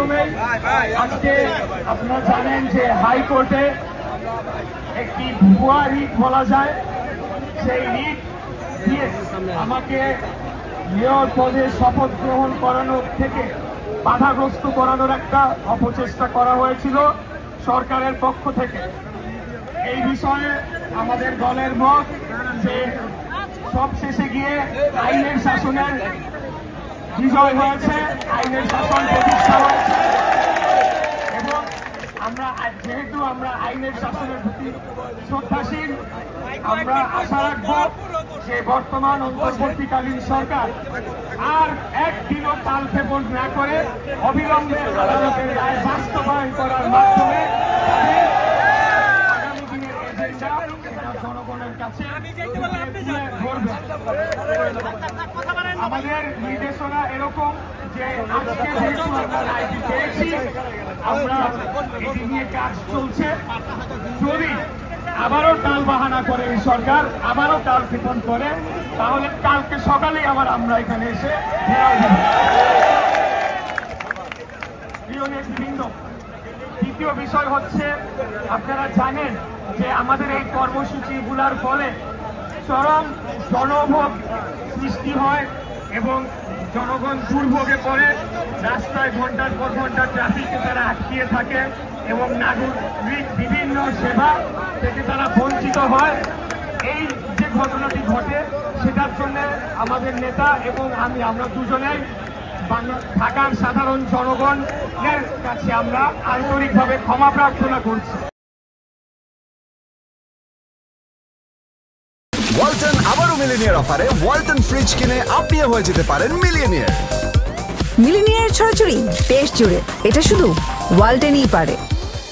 প্রথমেই আজকে আপনারা জানেন যে হাইকোর্টে একটি ভুয়া রিট বলা যায়, সেই রিট দিয়ে আমাকে মেয়র পদে শপথ গ্রহণ করানোর থেকে বাধাগ্রস্ত করানোর একটা অপচেষ্টা করা হয়েছিল সরকারের পক্ষ থেকে। এই বিষয়ে আমাদের দলের মত যে সবশেষে গিয়ে আইনের শাসনের বিজয় হয়েছে, আইনের শাসন প্রতিষ্ঠা হয়েছে এবং যেহেতু আমরা আইনের শাসনের প্রতি শ্রদ্ধাশীল, আমরা আশা রাখব যে বর্তমান অন্তর্বর্তীকালীন সরকার আর একদিনও কালক্ষেপণ না করে অবিলম্বে আদালতের রায় বাস্তবায়ন করার মাধ্যমে আগামী দিনের এজেন্ডা জনগণের কাছে ধরবে। আমাদের নির্দেশনা এরকম যে আজকে যেহেতু আমরা রায়টি পেয়েছি, আমরা এটি নিয়ে কাজ চলছে। যদি আবারও টাল বাহানা করে এই সরকার, আবারও কাল ক্ষেপণ করে, তাহলে কালকে সকালেই আবার আমরা এখানে এসে ঘেরাও দেব। দ্বিতীয় বিষয় হচ্ছে, আপনারা জানেন যে আমাদের এই কর্মসূচিগুলোর ফলে চরম জনভোগ সৃষ্টি হয় এবং জনগণ দুর্ভোগে পড়ে। রাস্তায় ঘন্টার পর ঘন্টা ট্রাফিকে তারা আটকিয়ে থাকে এবং নাগরিক বিভিন্ন সেবা থেকে তারা বঞ্চিত হয়। এই যে ঘটনাটি ঘটে, সেটার জন্য আমাদের নেতা এবং আমরা দুজনেই ঢাকার সাধারণ জনগণের কাছে আমরা আন্তরিকভাবে ক্ষমা প্রার্থনা করছি। ওয়ালটন আবারও মিলিনিয়ার অফারে ওয়ালটন ফ্রিজ কিনে আপনিও হয়ে যেতে পারেন মিলিয়নিয়ার। মিলিনিয়ার ছড়াছড়ি দেশ জুড়ে, এটা শুধু ওয়ালটনই পারে।